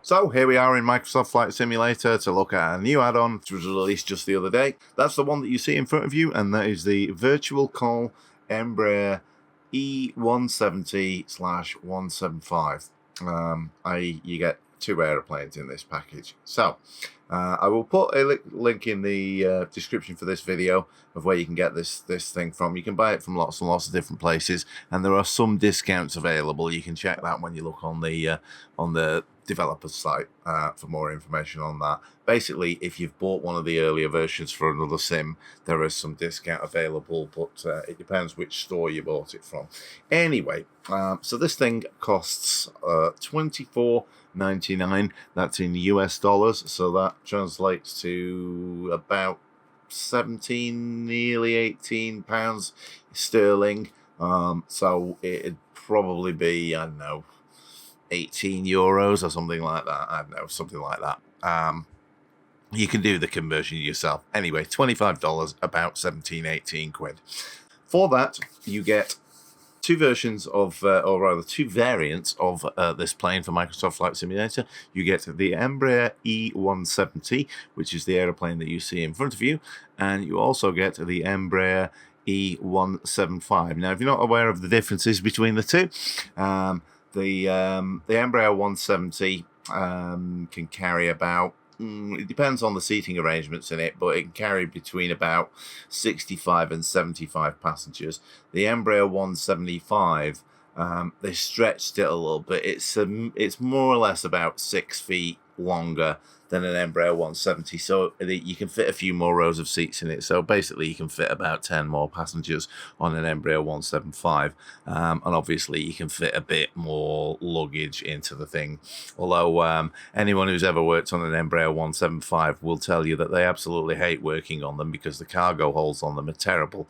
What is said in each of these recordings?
So here we are in Microsoft Flight Simulator to look at a new add-on which was released just the other day. That's the one that you see in front of you, and that is the Virtualcol Embraer E170/175. You get two aeroplanes in this package. So I will put a link in the description for this video of where you can get this thing from. You can buy it from lots and lots of different places, and there are some discounts available. You can check that when you look on the developer's site for more information on that. Basically, if you've bought one of the earlier versions for another sim, there is some discount available, but it depends which store you bought it from. Anyway, so this thing costs $24.99. That's in US dollars, so that translates to about 17, nearly 18 pounds sterling. So it'd probably be, I don't know, 18 euros or something like that. I don't know, something like that. You can do the conversion yourself. Anyway, $25, about 17, 18 quid. For that, you get two versions of, or rather two variants of this plane for Microsoft Flight Simulator. You get the Embraer E170, which is the aeroplane that you see in front of you, and you also get the Embraer E175. Now, if you're not aware of the differences between the two, the Embraer 170 can carry about, it depends on the seating arrangements in it, but it can carry between about 65 and 75 passengers. The Embraer 175, they stretched it a little bit. It's more or less about 6 feet longer than an Embraer 170, so you can fit a few more rows of seats in it. So basically you can fit about 10 more passengers on an Embraer 175, and obviously you can fit a bit more luggage into the thing, although anyone who's ever worked on an Embraer 175 will tell you that they absolutely hate working on them because the cargo holds on them are terrible.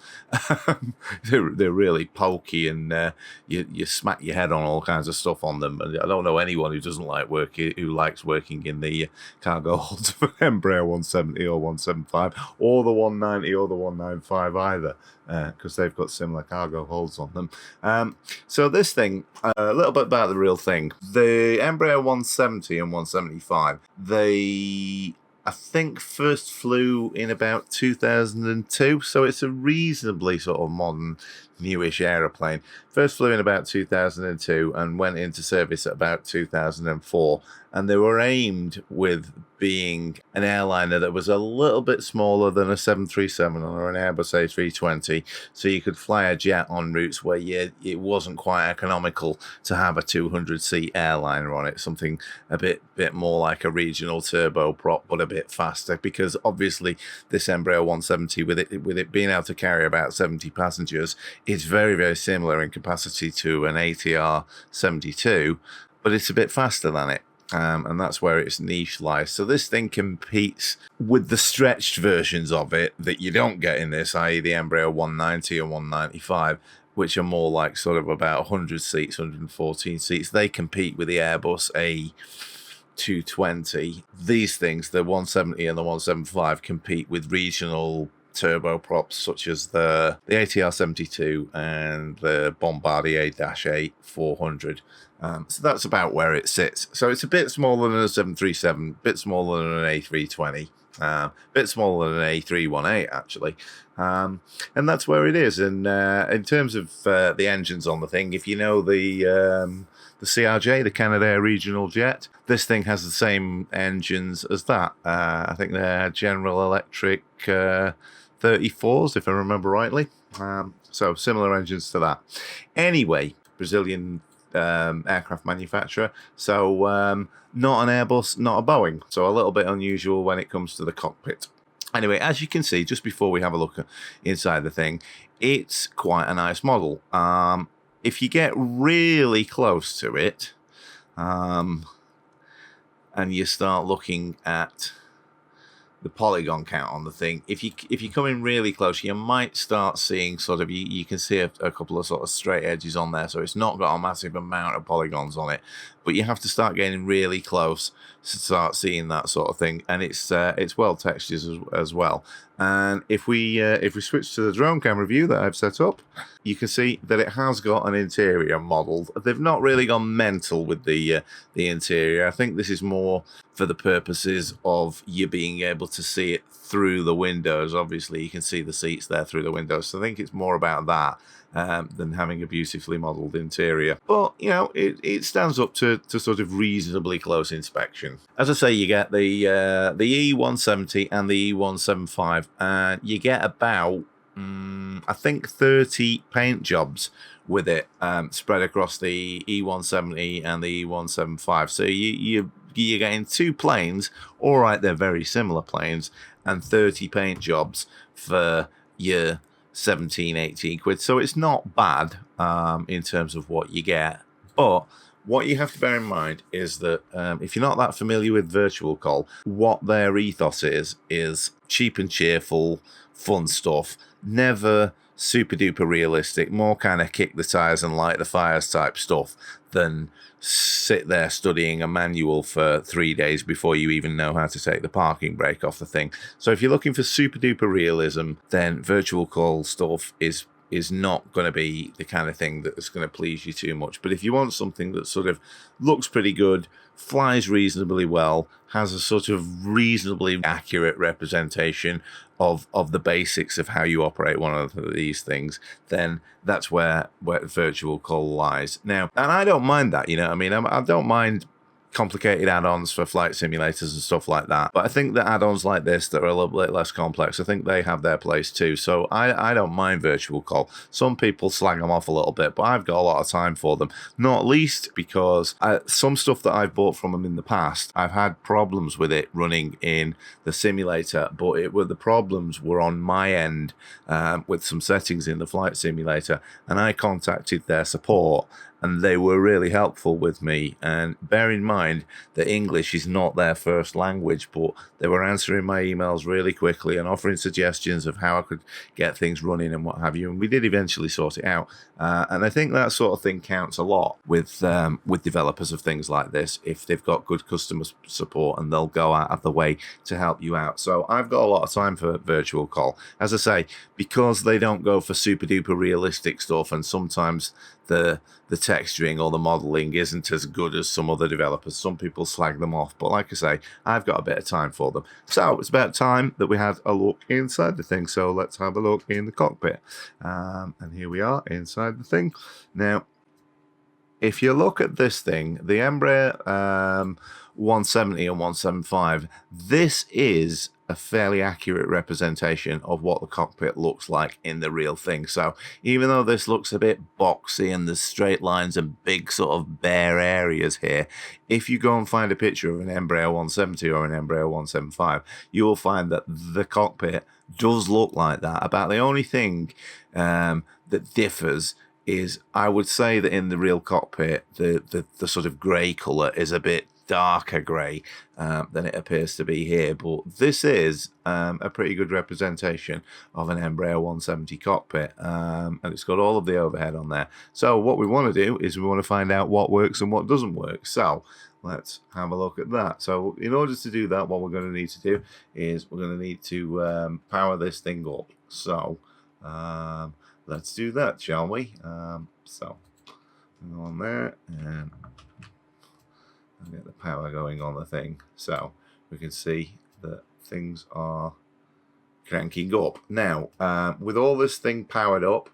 They're really pokey, and you smack your head on all kinds of stuff on them. And I don't know anyone who doesn't like who likes working in the cargo holds for Embraer 170 or 175 or the 190 or the 195 either, because they've got similar cargo holds on them. So this thing, a little bit about the real thing. The Embraer 170 and 175, they, I think, first flew in about 2002, so it's a reasonably sort of modern, newish aeroplane. First flew in about 2002 and went into service at about 2004, and they were aimed with being an airliner that was a little bit smaller than a 737 or an Airbus A320, so you could fly a jet on routes where it wasn't quite economical to have a 200-seat airliner on it, something a bit more like a regional turboprop, but a bit faster, because obviously this Embraer 170, with it being able to carry about 70 passengers, is very, very similar in capacity to an ATR 72, but it's a bit faster than it. And that's where its niche lies. So this thing competes with the stretched versions of it that you don't get in this, i.e. the Embraer 190 and 195, which are more like sort of about 100 seats, 114 seats. They compete with the Airbus A220. These things, the 170 and the 175, compete with regional turboprops such as the ATR 72 and the Bombardier A 400. So that's about where it sits. So it's a bit smaller than a 737, a bit smaller than an A320, a bit smaller than an A318 actually. And that's where it is. And in terms of the engines on the thing, if you know the CRJ, the Canadair regional jet, this thing has the same engines as that. I think they're General Electric 34s, if I remember rightly. So similar engines to that. Anyway, Brazilian aircraft manufacturer. So not an Airbus, not a Boeing. So a little bit unusual when it comes to the cockpit. Anyway, as you can see, just before we have a look inside the thing, it's quite a nice model. If you get really close to it, and you start looking at the polygon count on the thing, if you come in really close, you might start seeing sort of, you can see a couple of sort of straight edges on there, so it's not got a massive amount of polygons on it, but you have to start getting really close to start seeing that sort of thing, and it's well textured as well. And if we switch to the drone camera view that I've set up, you can see that it has got an interior modelled. They've not really gone mental with the interior. I think this is more for the purposes of you being able to see it through the windows. Obviously, you can see the seats there through the windows, so I think it's more about that than having a beautifully modelled interior. But, you know, it stands up to sort of reasonably close inspection. As I say, you get the E170 and the E175, and you get about, I think, 30 paint jobs with it spread across the E170 and the E175. So you're getting two planes. All right, they're very similar planes, and 30 paint jobs for your 17, 18 quid. So it's not bad in terms of what you get. But what you have to bear in mind is that if you're not that familiar with Virtualcol, what their ethos is cheap and cheerful, fun stuff. Never super duper realistic, more kind of kick the tires and light the fires type stuff than sit there studying a manual for 3 days before you even know how to take the parking brake off the thing. So if you're looking for super duper realism, then Virtualcol stuff is not going to be the kind of thing that's going to please you too much. But if you want something that sort of looks pretty good, flies reasonably well, has a sort of reasonably accurate representation of the basics of how you operate one of these things, then that's where Virtualcol lies. Now, and I don't mind that, you know what I mean? I don't mind complicated add-ons for flight simulators and stuff like that, but I think that add-ons like this that are a little bit less complex, I think they have their place too. So I don't mind Virtualcol. Some people slag them off a little bit, but I've got a lot of time for them, not least because some stuff that I've bought from them in the past, I've had problems with it running in the simulator, but the problems were on my end with some settings in the flight simulator, and I contacted their support, and they were really helpful with me. And bear in mind that English is not their first language, but they were answering my emails really quickly and offering suggestions of how I could get things running and what have you. And we did eventually sort it out. And I think that sort of thing counts a lot with developers of things like this, if they've got good customer support and they'll go out of the way to help you out. So I've got a lot of time for Virtualcol. As I say, because they don't go for super duper realistic stuff, and sometimes the texturing or the modeling isn't as good as some other developers. Some people slag them off, but like I say, I've got a bit of time for them. So it's about time that we had a look inside the thing. So let's have a look in the cockpit. And here we are inside the thing. Now, if you look at this thing, the Embraer 170 and 175, this is a fairly accurate representation of what the cockpit looks like in the real thing. So even though this looks a bit boxy and there's straight lines and big sort of bare areas here, if you go and find a picture of an Embraer 170 or an Embraer 175, you will find that the cockpit does look like that. About the only thing that differs is, I would say that in the real cockpit, the sort of grey colour is a bit darker grey than it appears to be here, but this is a pretty good representation of an Embraer 170 cockpit, and it's got all of the overhead on there. So what we want to do is we want to find out what works and what doesn't work. So let's have a look at that. So in order to do that, what we're going to need to do is we're going to need to power this thing up. So let's do that, shall we? So go on there and get the power going on the thing, so we can see that things are cranking up. Now, with all this thing powered up,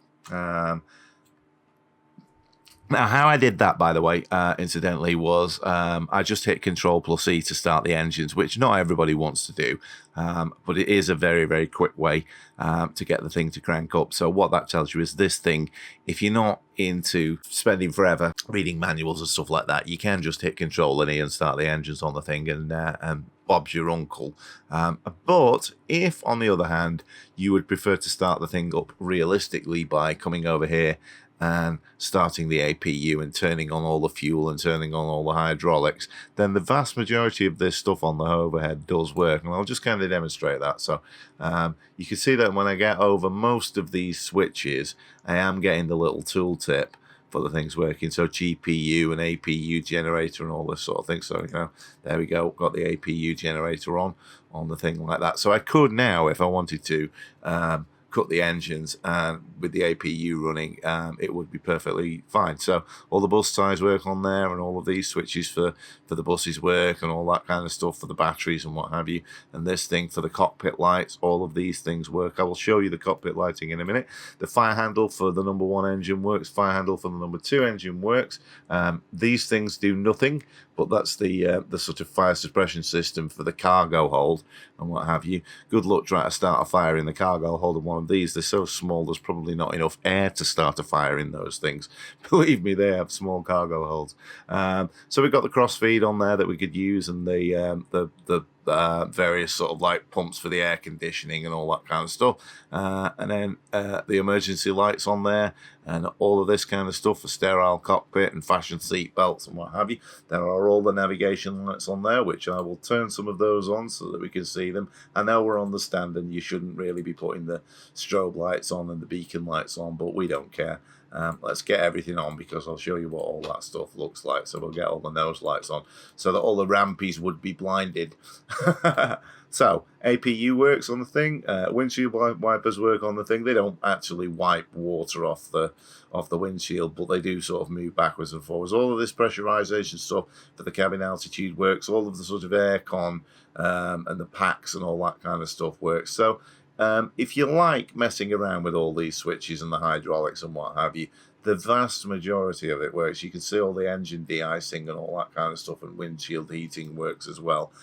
now how I did that, by the way, incidentally, was I just hit Control+E to start the engines, which not everybody wants to do, but it is a very, very quick way to get the thing to crank up. So what that tells you is this thing, if you're not into spending forever reading manuals and stuff like that, you can just hit Control+E and start the engines on the thing, and Bob's your uncle. But if, on the other hand, you would prefer to start the thing up realistically by coming over here and starting the APU and turning on all the fuel and turning on all the hydraulics, then the vast majority of this stuff on the overhead does work. And I'll just kind of demonstrate that. So you can see that when I get over most of these switches, I am getting the little tooltip for the things working. So GPU and APU generator and all this sort of thing. So, you know, there we go. Got the APU generator on the thing like that. So I could now, if I wanted to, cut the engines, and with the APU running, it would be perfectly fine. So all the bus ties work on there, and all of these switches for the buses work, and all that kind of stuff for the batteries and what have you. And this thing for the cockpit lights, all of these things work. I will show you the cockpit lighting in a minute. The fire handle for the number 1 engine works. Fire handle for the number 2 engine works. These things do nothing, but that's the sort of fire suppression system for the cargo hold and what have you. Good luck trying to start a fire in the cargo hold of one of these. They're so small, there's probably not enough air to start a fire in those things. Believe me, they have small cargo holds. So we've got the crossfeed on there that we could use, and the various sort of like pumps for the air conditioning and all that kind of stuff, and then the emergency lights on there, and all of this kind of stuff for sterile cockpit and fashion seat belts and what have you. There are all the navigation lights on there, which I will turn some of those on so that we can see them. I know we're on the stand and you shouldn't really be putting the strobe lights on and the beacon lights on, but we don't care. Let's get everything on, because I'll show you what all that stuff looks like. So we'll get all the nose lights on so that all the rampies would be blinded. So APU works on the thing. Windshield wipers work on the thing. They don't actually wipe water off the windshield, but they do sort of move backwards and forwards. All of this pressurization stuff for the cabin altitude works. All of the sort of air con and the packs and all that kind of stuff works. So if you like messing around with all these switches and the hydraulics and what have you, the vast majority of it works. You can see all the engine de-icing and all that kind of stuff, and windshield heating works as well.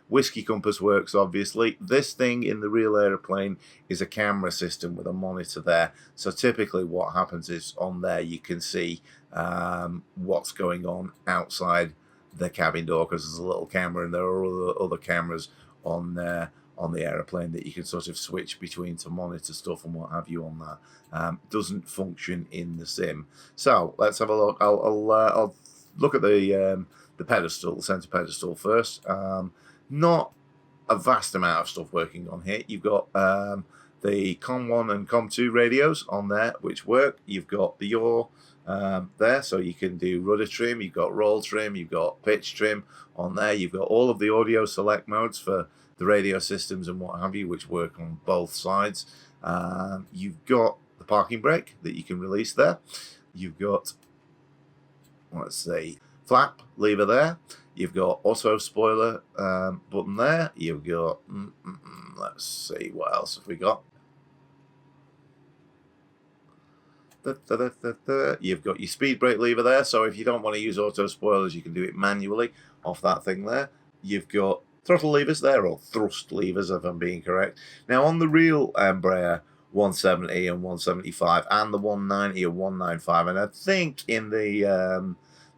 Whiskey compass works, obviously. This thing in the real aeroplane is a camera system with a monitor there. So typically what happens is on there you can see what's going on outside the cabin door, because there's a little camera, and there are other cameras on there on the aeroplane that you can sort of switch between to monitor stuff and what have you on that. Doesn't function in the sim. So let's have a look. I'll look at the pedestal, the center pedestal first. Not a vast amount of stuff working on here. You've got the COM1 and COM2 radios on there, which work. You've got the yaw there, so you can do rudder trim. You've got roll trim. You've got pitch trim on there. You've got all of the audio select modes for the radio systems and what have you, which work on both sides. You've got the parking brake that you can release there. You've got, let's see, flap lever there. You've got auto spoiler button there. You've got, let's see, what else have we got? You've got your speed brake lever there. So if you don't want to use auto spoilers, you can do it manually off that thing there. You've got throttle levers there, or thrust levers if I'm being correct. Now on the real Embraer 170 and 175 and the 190 and 195, and I think in the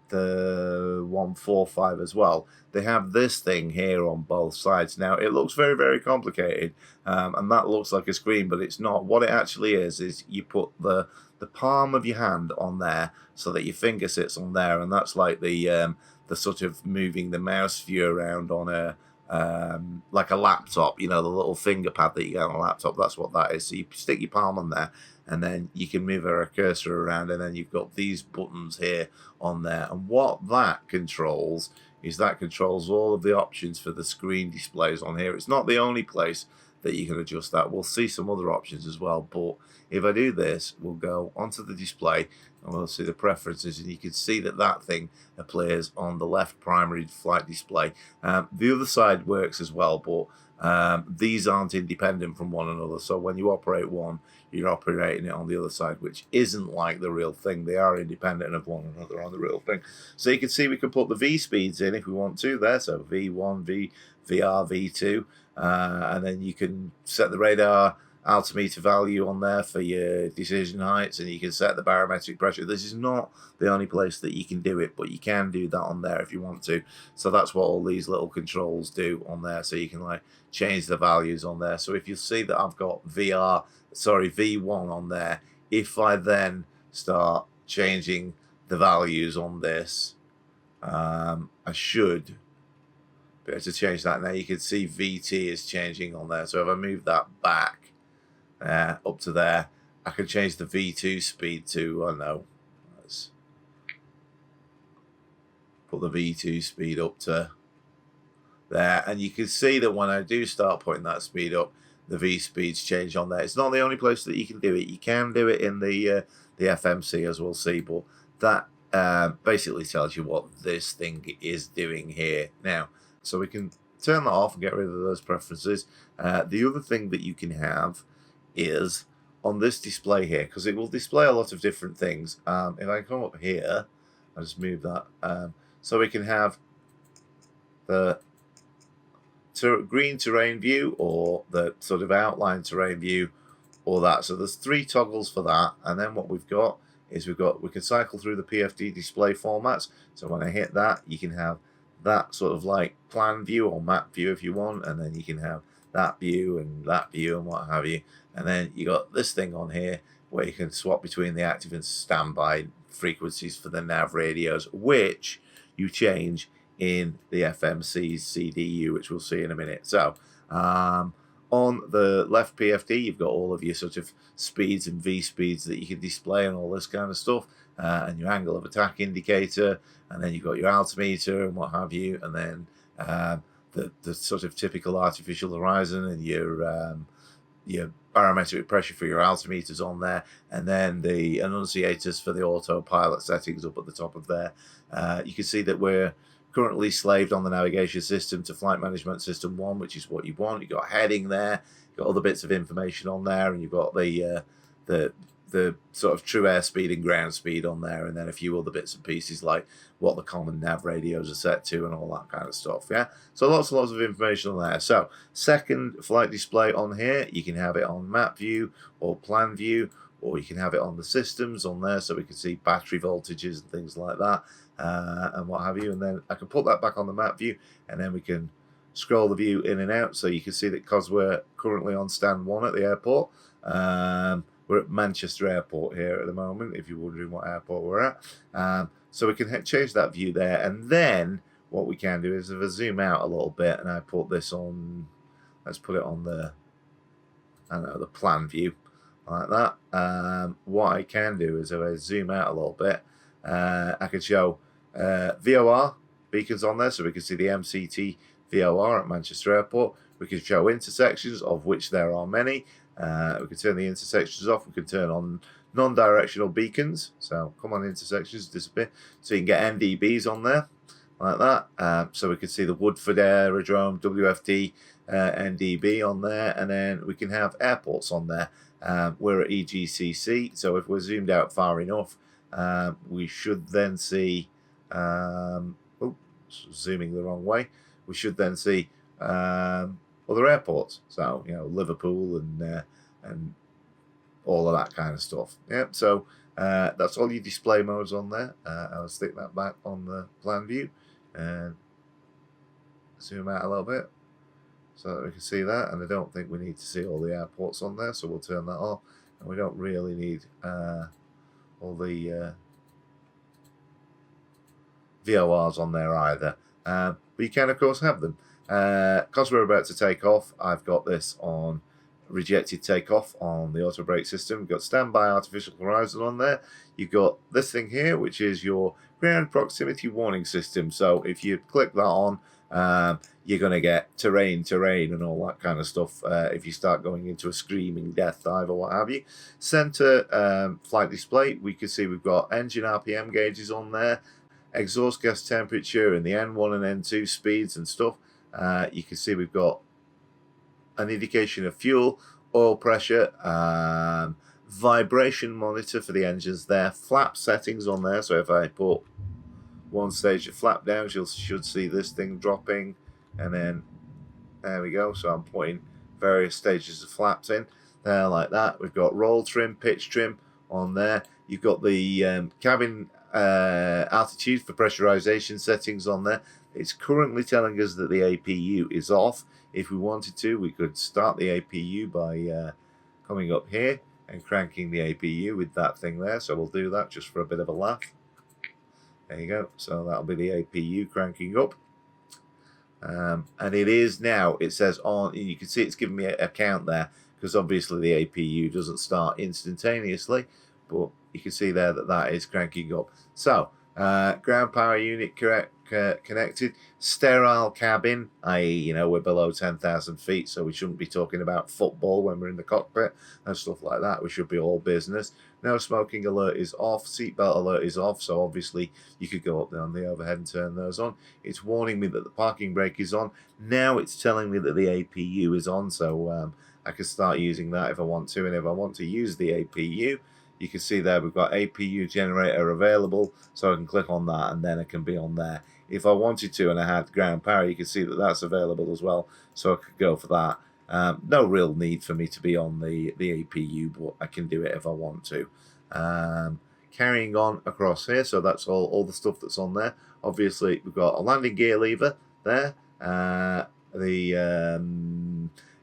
145 as well, they have this thing here on both sides. Now it looks very, very complicated, and that looks like a screen, but it's not. What it actually is you put the palm of your hand on there so that your finger sits on there, and that's like the sort of moving the mouse view around on a like a laptop, you know, the little finger pad that you get on a laptop. That's what that is. So you stick your palm on there, and then you can move a cursor around, and then you've got these buttons here on there. And what that controls is that controls all of the options for the screen displays on here. It's not the only place that you can adjust that. We'll see some other options as well, but if I do this, we'll go onto the display and we'll see the preferences, and you can see that that thing appears on the left primary flight display. The other side works as well, but these aren't independent from one another. So when you operate one, you're operating it on the other side, which isn't like the real thing. They are independent of one another on the real thing. So you can see we can put the V speeds in if we want to there. So V1, VR, V2, and then you can set the radar altimeter value on there for your decision heights, and you can set the barometric pressure. This is not the only place that you can do it, but you can do that on there if you want to. So that's what all these little controls do on there. So you can like change the values on there. So if you see that I've got V1 on there, if I then start changing the values on this, I should be able to change that. Now you can see VT is changing on there. So if I move that back up to there, I can change the V2 speed to, I don't know, put the V2 speed up to there, and you can see that when I do start putting that speed up, the V speeds change on there. It's not the only place that you can do it. You can do it in the FMC, as we'll see, but that basically tells you what this thing is doing here now. So we can turn that off and get rid of those preferences. The other thing that you can have is on this display here, because it will display a lot of different things. If I come up here, I'll just move that. So we can have the green terrain view, or the sort of outline terrain view, or that. So there's 3 toggles for that. And then what we've got is we can cycle through the PFD display formats. So when I hit that, you can have that sort of like plan view or map view if you want, and then you can have that view and what have you. And then you got this thing on here where you can swap between the active and standby frequencies for the nav radios, which you change in the FMC's CDU, which we'll see in a minute. So on the left PFD, you've got all of your sort of speeds and V speeds that you can display and all this kind of stuff, and your angle of attack indicator, and then you've got your altimeter and what have you, and then the sort of typical artificial horizon and your barometric pressure for your altimeters on there, and then the annunciators for the autopilot settings up at the top of there. You can see that we're currently slaved on the navigation system to flight management system 1, which is what you want. You've got heading there, you've got other bits of information on there, and you've got the sort of true airspeed and ground speed on there, and then a few other bits and pieces like what the common nav radios are set to and all that kind of stuff. Yeah, so lots and lots of information on there. So second flight display on here, you can have it on map view or plan view, or you can have it on the systems on there, so we can see battery voltages and things like that, and what have you. And then I can put that back on the map view, and then we can scroll the view in and out, so you can see that because we're currently on stand 1 at the airport, we're at Manchester Airport here at the moment, if you're wondering what airport we're at. So we can change that view there, and then what we can do is if I zoom out a little bit and I put this on, let's put it on the, I don't know, the plan view, like that. What I can do is if I zoom out a little bit, I can show VOR beacons on there, so we can see the MCT VOR at Manchester Airport. We can show intersections, of which there are many. We can turn the intersections off. We can turn on non-directional beacons. So come on, intersections, disappear. So you can get NDBs on there, like that. So we can see the Woodford Aerodrome, WFD NDB on there. And then we can have airports on there. We're at EGCC. So if we're zoomed out far enough, we should then see, zooming the wrong way, we should then see other airports, so Liverpool and all of that kind of stuff. Yeah, so that's all your display modes on there. I'll stick that back on the plan view and zoom out a little bit so that we can see that. And I don't think we need to see all the airports on there, so we'll turn that off. And we don't really need all the VORs on there either, but you can of course have them. Because we're about to take off, I've got this on rejected takeoff on the auto brake system. You've got standby artificial horizon on there. You've got this thing here, which is your ground proximity warning system. So if you click that on, you're going to get terrain, and all that kind of stuff if you start going into a screaming death dive or what have you. Center flight display, we can see we've got engine RPM gauges on there, exhaust gas temperature, and the N1 and N2 speeds and stuff. You can see we've got an indication of fuel, oil pressure, vibration monitor for the engines there, flap settings on there. So if I put one stage of flap down, you should see this thing dropping, and then there we go. So I'm putting various stages of flaps in there like that. We've got roll trim, pitch trim on there. You've got the cabin altitude for pressurization settings on there. It's currently telling us that the APU is off. If we wanted to, we could start the APU by coming up here and cranking the APU with that thing there. So we'll do that just for a bit of a laugh. There you go. So that'll be the APU cranking up. And it is now, it says on, you can see it's giving me a count there, because obviously the APU doesn't start instantaneously, but you can see there that that is cranking up. So ground power unit correct, connected. Sterile cabin, i.e., you know, we're below 10,000 feet, so we shouldn't be talking about football when we're in the cockpit and stuff like that. We should be all business. No smoking alert is off. Seatbelt alert is off, so obviously you could go up there on the overhead and turn those on. It's warning me that the parking brake is on. Now it's telling me that the APU is on, so I can start using that if I want to. And if I want to use the APU, you can see there we've got APU generator available, so I can click on that and then it can be on there. If I wanted to and I had ground power, you can see that that's available as well, so I could go for that. No real need for me to be on the APU, but I can do it if I want to. Carrying on across here, so that's all the stuff that's on there. Obviously, we've got a landing gear lever there, the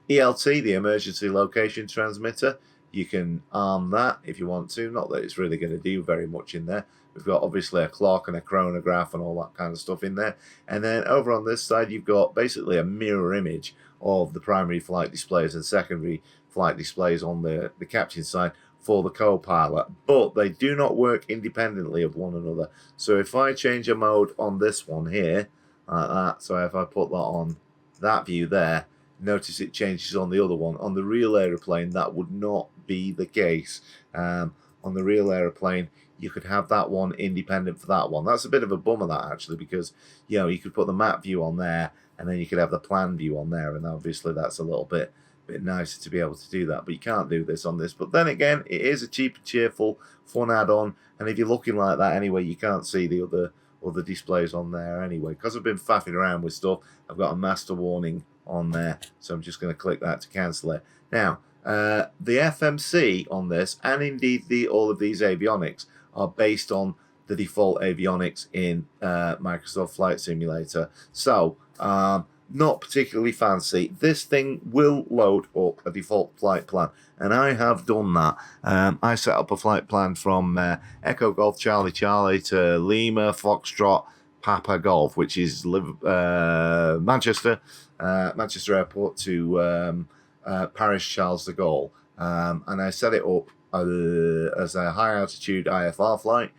ELT, the emergency location transmitter. You can arm that if you want to. Not that it's really going to do very much in there. We've got obviously a clock and a chronograph and all that kind of stuff in there. And then over on this side, you've got basically a mirror image of the primary flight displays and secondary flight displays on the captain side for the co-pilot. But they do not work independently of one another. So if I change a mode on this one here, like that, so if I put that on that view there, notice it changes on the other one. On the real aeroplane, that would not be the case. On the real aeroplane, you could have that one independent for that one. That's a bit of a bummer, that, actually, because, you know, you could put the map view on there, and then you could have the plan view on there, and obviously that's a little bit nicer to be able to do that, but you can't do this on this. But then again, it is a cheap and cheerful, fun add-on, and if you're looking like that anyway, you can't see the other displays on there anyway. Because I've been faffing around with stuff, I've got a master warning on there, so I'm just going to click that to cancel it. Now, the FMC on this, and indeed all of these avionics, are based on the default avionics in Microsoft Flight Simulator. So, not particularly fancy. This thing will load up a default flight plan, and I have done that. I set up a flight plan from Echo Golf Charlie Charlie to Lima Foxtrot Papa Golf, which is Manchester Airport to Paris Charles de Gaulle, and I set it up as a high altitude IFR flight.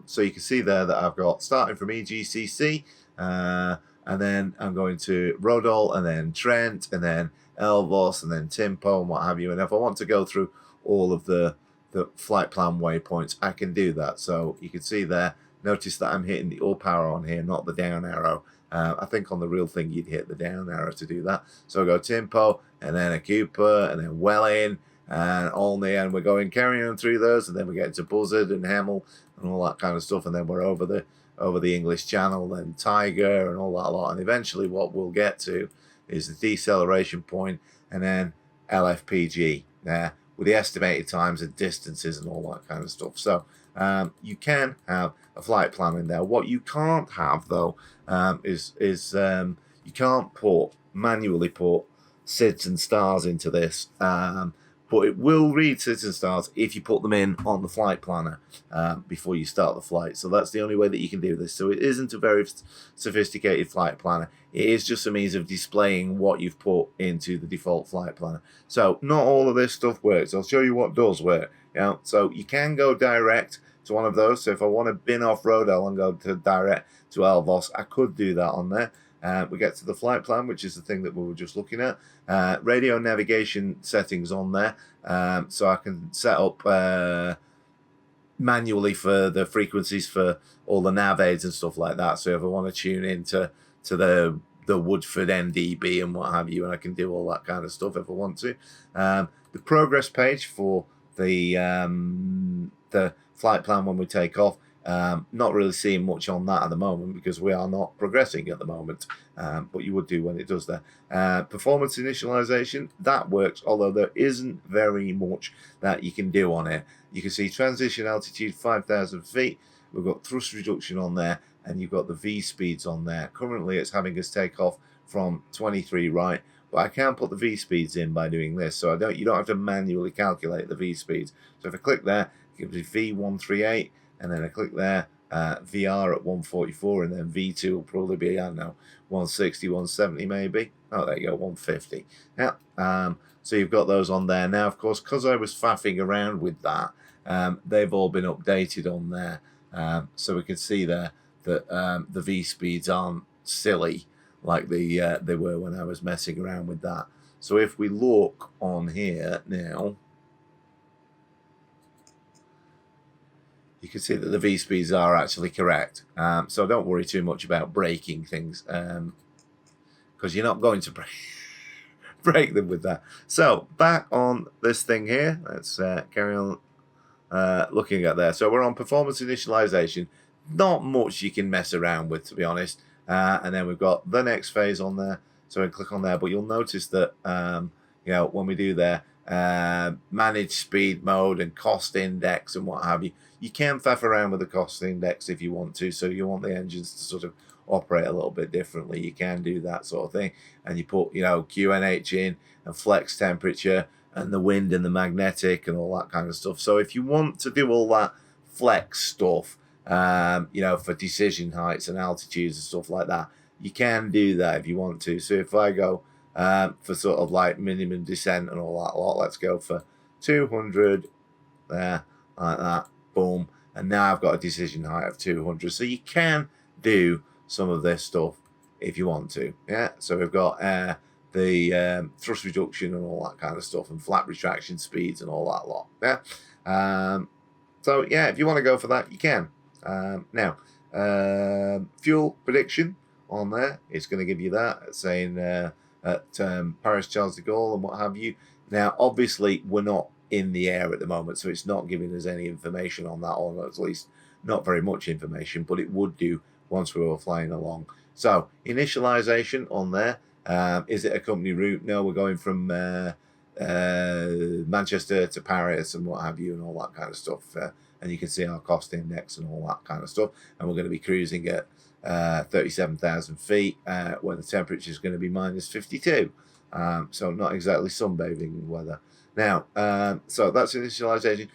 So you can see there that I've got starting from EGCC, and then I'm going to Rodol, and then Trent, and then Elvos, and then Timpo, and what have you. And if I want to go through all of the flight plan waypoints, I can do that. So you can see there, notice that I'm hitting the up arrow on here, not the down arrow. I think on the real thing, you'd hit the down arrow to do that. So I go Timpo, and then a Cooper, and then Welling, and Olney, and we're going carrying on through those, and then we get to Buzzard and Hemel and all that kind of stuff, and then we're over the English Channel and Tiger and all that lot, and eventually what we'll get to is the deceleration point, and then LFPG with the estimated times and distances and all that kind of stuff. So you can have a flight plan in there. What you can't have though is you can't manually put SIDS and stars into this. But it will read SIDS and stars if you put them in on the flight planner before you start the flight. So that's the only way that you can do this. So it isn't a very sophisticated flight planner. It is just a means of displaying what you've put into the default flight planner. So not all of this stuff works. I'll show you what does work. So you can go direct to one of those. So if I want to bin off Rodel and go to direct to Elvos, I could do that on there. We get to the flight plan, which is the thing that we were just looking at. Radio navigation settings on there, so I can set up manually for the frequencies for all the nav aids and stuff like that. So if I want to tune into the Woodford NDB and what have you, and I can do all that kind of stuff if I want to. The progress page for the flight plan when we take off. Not really seeing much on that at the moment because we are not progressing at the moment, but you would do when it does that. Performance initialization, that works, although there isn't very much that you can do on it. You can see transition altitude 5,000 feet, we've got thrust reduction on there, and you've got the V speeds on there. Currently it's having us take off from 23 right, but I can put the V speeds in by doing this, so you don't have to manually calculate the V speeds. So if I click there, it gives me V138, and then I click there, VR at 144, and then V2 will probably be, I don't know, 160, 170 maybe. Oh, there you go, 150. Yeah. So you've got those on there. Now, of course, because I was faffing around with that, they've all been updated on there. So we can see there that the V speeds aren't silly like they were when I was messing around with that. So if we look on here now, you can see that the V speeds are actually correct. So don't worry too much about breaking things, because you're not going to break them with that. So back on this thing here, let's carry on looking at there. So we're on performance initialization. Not much you can mess around with, to be honest. And then we've got the next phase on there. So I click on there, but you'll notice that you know, when we do there, manage speed mode and cost index and what have you. You can faff around with the cost index if you want to. So you want the engines to sort of operate a little bit differently. You can do that sort of thing, and you put, you know, QNH in and flex temperature and the wind and the magnetic and all that kind of stuff. So if you want to do all that flex stuff, you know, for decision heights and altitudes and stuff like that, you can do that if you want to. So if I go for sort of like minimum descent and all that lot, let's go for 200 there, like that, boom, and now I've got a decision height of 200. So you can do some of this stuff if you want to. Yeah, so we've got the thrust reduction and all that kind of stuff, and flap retraction speeds and all that lot. Yeah, so yeah, if you want to go for that, you can. Now, fuel prediction on there, it's going to give you that, saying at Paris Charles de Gaulle and what have you. Now, obviously, we're not in the air at the moment, so it's not giving us any information on that, or at least not very much information, but it would do once we were flying along. So, initialization on there. Is it a company route? No, we're going from Manchester to Paris and what have you, and all that kind of stuff. And you can see our cost index and all that kind of stuff. And we're going to be cruising at 37,000 feet, where the temperature is going to be minus 52. So not exactly sunbathing weather. Now, so that's initialization.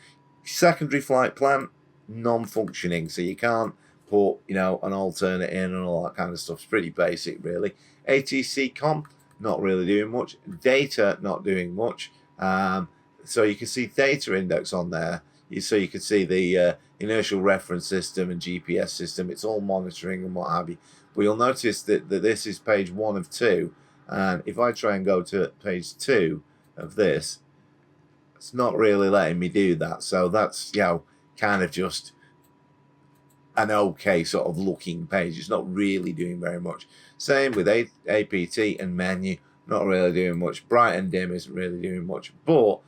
Secondary flight plan, non-functioning. So you can't put, you know, an alternate in and all that kind of stuff. It's pretty basic, really. ATC comp, not really doing much. Data, not doing much. So you can see data index on there. So you can see the inertial reference system and GPS system. It's all monitoring and what have you. But you'll notice that this is page 1 of 2. And if I try and go to page 2 of this, it's not really letting me do that. So that's, you know, kind of just an okay sort of looking page. It's not really doing very much. Same with APT and menu, not really doing much. Bright and dim isn't really doing much. But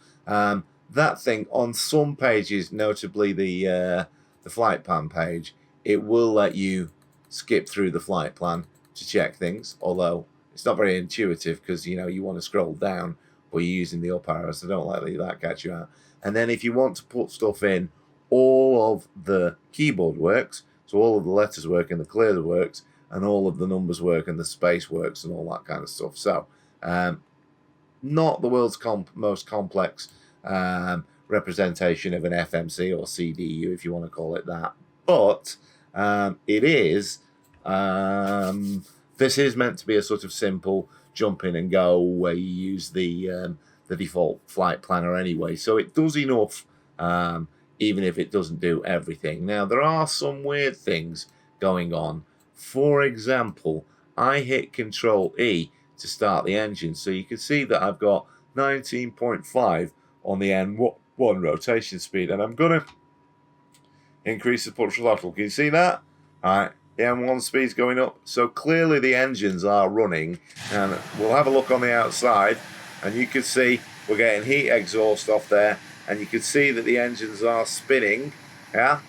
that thing on some pages, notably the flight plan page, it will let you skip through the flight plan to check things, although it's not very intuitive because, you know, you want to scroll down, but you're using the up arrow, so don't let that catch you out. And then if you want to put stuff in, all of the keyboard works, so all of the letters work and the clear works, and all of the numbers work and the space works and all that kind of stuff. So not the world's most complex representation of an FMC or CDU, if you want to call it that, but it is this is meant to be a sort of simple jump in and go where you use the default flight planner anyway, so it does enough, even if it doesn't do everything. Now, there are some weird things going on. For example, I hit Control E to start the engine, so you can see that I've got 19.5 on the N1 rotation speed, and I'm going to increase the push throttle. Can you see that? All right, the N1 speed's going up, so clearly the engines are running, and we'll have a look on the outside, and you can see we're getting heat exhaust off there, and you can see that the engines are spinning. Yeah.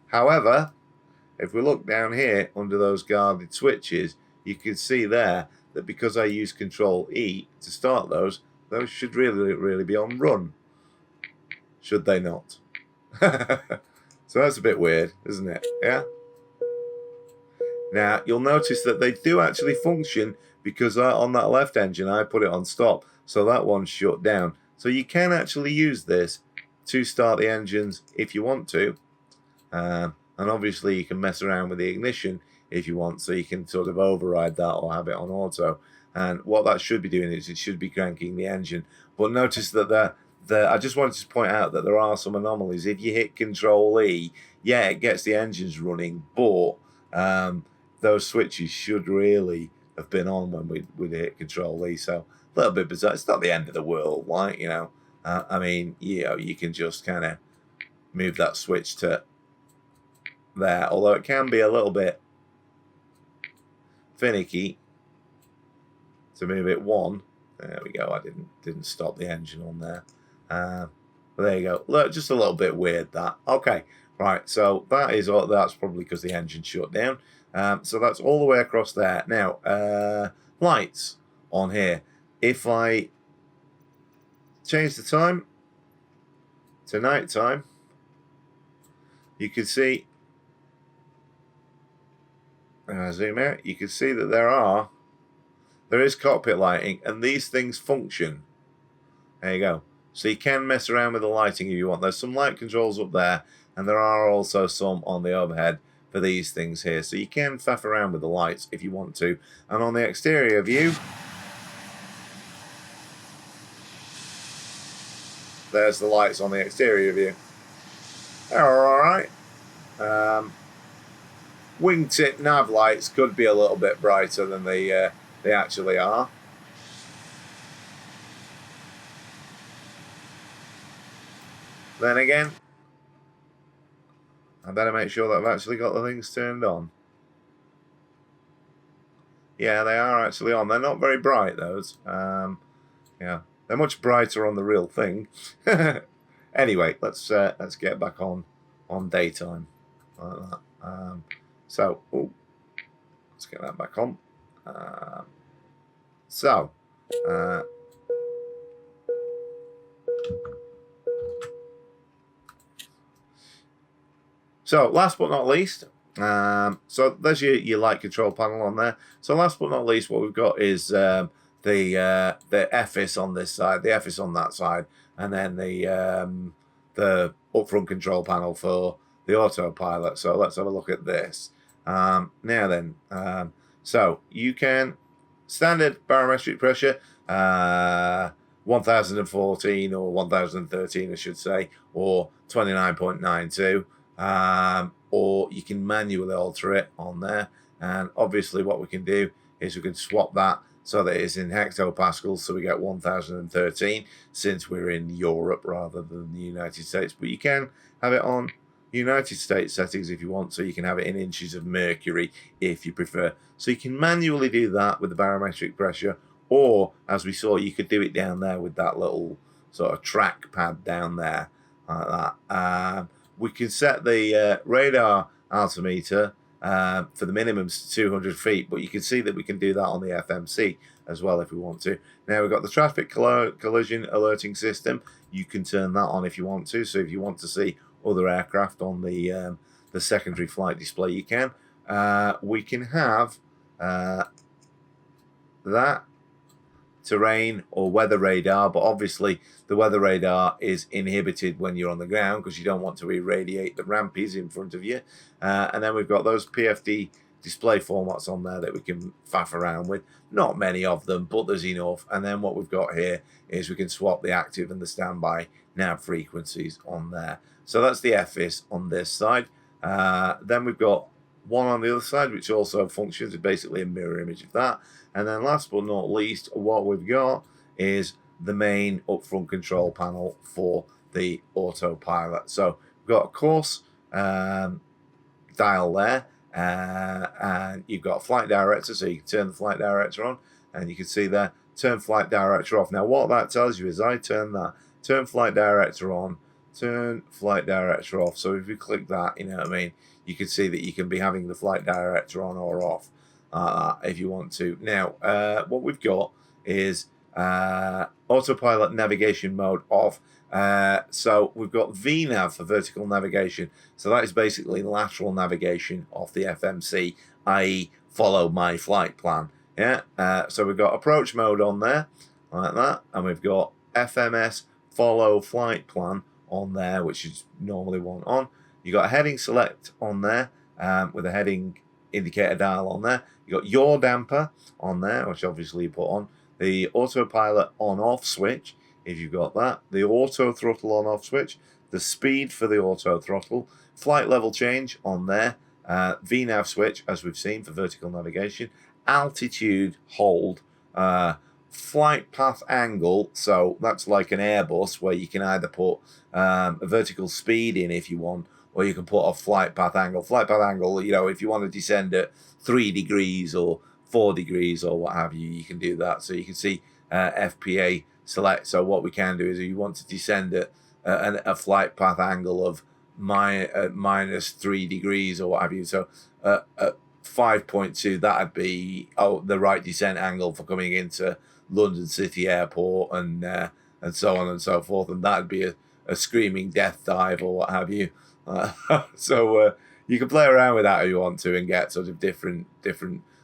However, if we look down here under those guarded switches, you can see there that because I use Control E to start those should really be on run. Should they not? So that's a bit weird, isn't it? Yeah. Now, you'll notice that they do actually function because on that left engine, I put it on stop. So that one's shut down. So you can actually use this to start the engines if you want to. And obviously you can mess around with the ignition if you want. So you can sort of override that or have it on auto. And what that should be doing is it should be cranking the engine. But notice that I just wanted to point out that there are some anomalies. If you hit Control E, yeah, it gets the engines running, but those switches should really have been on when we hit Control E. So a little bit bizarre. It's not the end of the world, like, you know. I mean, you know, you can just kind of move that switch to there, although it can be a little bit finicky to move it one. There we go. I didn't stop the engine on there. But there you go. Look, just a little bit weird that. Okay, right. So that is all. That's probably because the engine shut down. So that's all the way across there. Now, lights on here. If I change the time to night time, you can see. Zoom out. You can see that there is cockpit lighting, and these things function. There you go. So you can mess around with the lighting if you want. There's some light controls up there, and there are also some on the overhead for these things here. So you can faff around with the lights if you want to. And on the exterior view, there's the lights on the exterior view. They're all right. Wingtip nav lights could be a little bit brighter than they actually are. Then again, I better make sure that I've actually got the things turned on. Yeah, they are actually on. They're not very bright, those. Yeah, they're much brighter on the real thing. Anyway, let's get back on daytime like that. So, let's get that back on. So, last but not least, so there's your light control panel on there. So last but not least, what we've got is the FIS on this side, the FIS on that side, and then the upfront control panel for the autopilot. So let's have a look at this. Now then, so you can standard barometric pressure, 1014 or 1013, I should say, or 29.92. Or you can manually alter it on there, and obviously what we can do is we can swap that so that it's in hectopascals, so we get 1013 since we're in Europe rather than the United States. But you can have it on United States settings if you want, so you can have it in inches of mercury if you prefer. So you can manually do that with the barometric pressure, or as we saw, you could do it down there with that little sort of track pad down there like that. We can set the radar altimeter for the minimum to 200 feet, but you can see that we can do that on the FMC as well if we want to. Now we've got the traffic collision alerting system. You can turn that on if you want to. So if you want to see other aircraft on the secondary flight display, you can. We can have that terrain or weather radar, but obviously the weather radar is inhibited when you're on the ground because you don't want to irradiate the rampies in front of you. And then we've got those PFD display formats on there that we can faff around with. Not many of them, but there's enough. And then what we've got here is we can swap the active and the standby nav frequencies on there. So that's the FIS on this side. Then we've got one on the other side, which also functions as basically a mirror image of that. And then last but not least, what we've got is the main upfront control panel for the autopilot. So we've got a course dial there, and you've got a flight director, so you can turn the flight director on, and you can see there, turn flight director off. Now what that tells you is I turn flight director on, turn flight director off. So if you click that, you know what I mean, you can see that you can be having the flight director on or off if you want to. Now, what we've got is autopilot navigation mode off. So we've got VNAV for vertical navigation. So that is basically lateral navigation off the FMC, i.e. follow my flight plan. Yeah. So we've got approach mode on there, like that, and we've got FMS follow flight plan on there, which is normally one on. You got a heading select on there with a heading indicator dial on there. You got yaw damper on there, which obviously you put on. The autopilot on-off switch if you've got that, the auto throttle on off switch, the speed for the auto throttle, flight level change on there, VNAV switch, as we've seen for vertical navigation, altitude hold, flight path angle, so that's like an Airbus where you can either put a vertical speed in if you want, or you can put a flight path angle. Flight path angle, you know, if you want to descend at 3 degrees or 4 degrees or what have you, you can do that. So you can see FPA select. So what we can do is if you want to descend at a flight path angle of minus 3 degrees or what have you. So at 5.2, that'd be the right descent angle for coming into London City Airport and so on and so forth, and that'd be a screaming death dive or what have you. So you can play around with that if you want to and get sort of different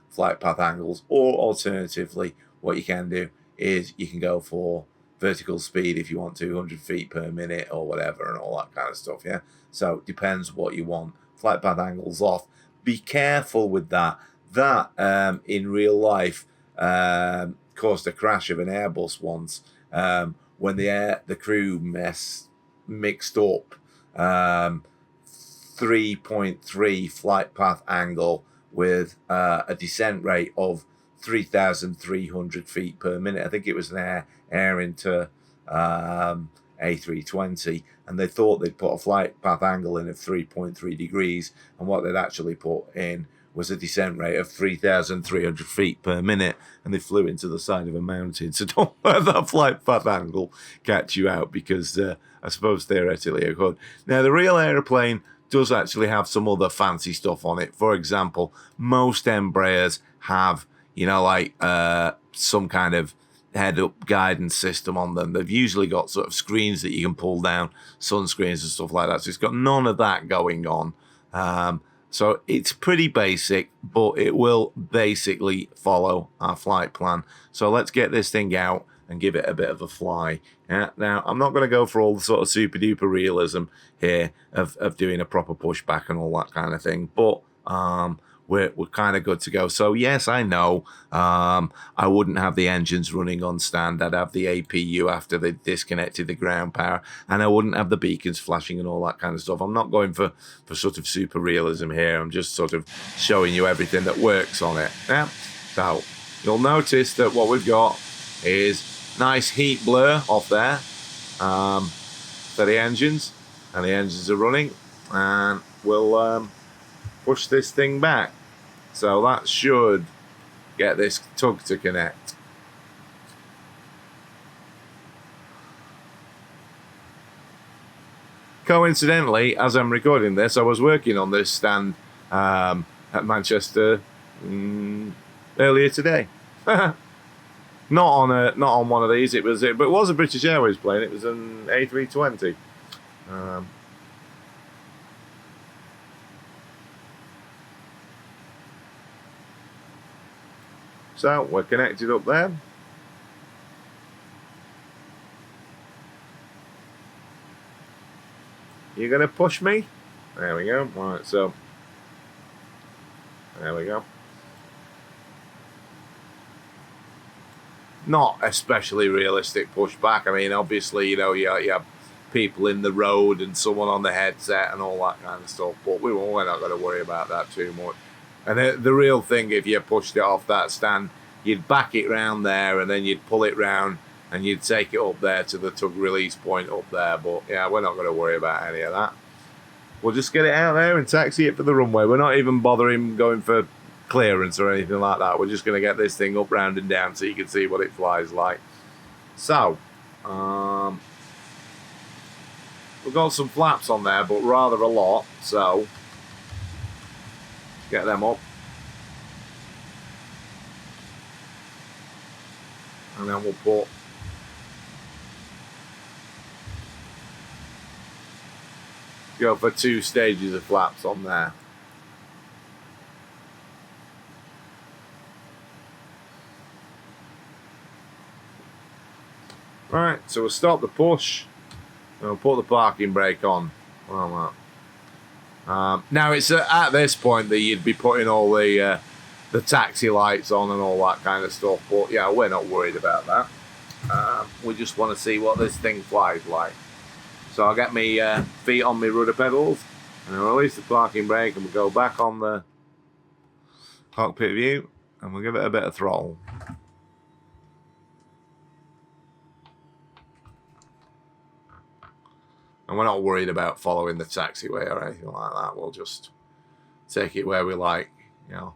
flight path angles, or alternatively, what you can do is you can go for vertical speed if you want to, 100 feet per minute or whatever, and all that kind of stuff. Yeah, so it depends what you want. Flight path angles off. Be careful with that. That in real life caused a crash of an Airbus once when the crew mixed up 3.3 flight path angle with a descent rate of 3,300 feet per minute. I think it was an Air into A320, and they thought they'd put a flight path angle in of 3.3 degrees, and what they'd actually put in was a descent rate of 3,300 feet per minute, and they flew into the side of a mountain. So don't let that flight path angle catch you out, because I suppose theoretically it could. Now, the real aeroplane does actually have some other fancy stuff on it. For example, most Embraers have, you know, like some kind of head-up guidance system on them. They've usually got sort of screens that you can pull down, sunscreens and stuff like that. So it's got none of that going on. So it's pretty basic, but it will basically follow our flight plan. So let's get this thing out and give it a bit of a fly. Now, I'm not going to go for all the sort of super duper realism here of doing a proper pushback and all that kind of thing, but we're kind of good to go. So yes, I know I wouldn't have the engines running on stand. I'd have the APU after they disconnected the ground power, and I wouldn't have the beacons flashing and all that kind of stuff. I'm not going for sort of super realism here. I'm just sort of showing you everything that works on it. Yeah. So you'll notice that what we've got is nice heat blur off there for the engines, and the engines are running, and we'll push this thing back. So that should get this tug to connect. Coincidentally, as I'm recording this, I was working on this stand at Manchester earlier today. Not on one of these. But it was a British Airways plane. It was an A320. So we're connected up there. You're gonna push me? There we go. Right, so there we go. Not especially realistic pushback. I mean, obviously, you know, you have people in the road and someone on the headset and all that kind of stuff, but we're not going to worry about that too much. And the real thing, if you pushed it off that stand, you'd back it round there, and then you'd pull it round, and you'd take it up there to the tug release point up there. But yeah, we're not going to worry about any of that. We'll just get it out there and taxi it for the runway. We're not even bothering going for clearance or anything like that. We're just going to get this thing up, round and down so you can see what it flies like. So we've got some flaps on there, but rather a lot, so get them up, and then we'll go for 2 stages of flaps on there. Right, so we'll stop the push, and we'll put the parking brake on. Now it's at this point that you'd be putting all the taxi lights on and all that kind of stuff, but yeah, we're not worried about that. we just want to see what this thing flies like. So I'll get my feet on my rudder pedals, and I'll release the parking brake, and we'll go back on the cockpit view, and we'll give it a bit of throttle. And we're not worried about following the taxiway or anything like that. We'll just take it where we like. You know,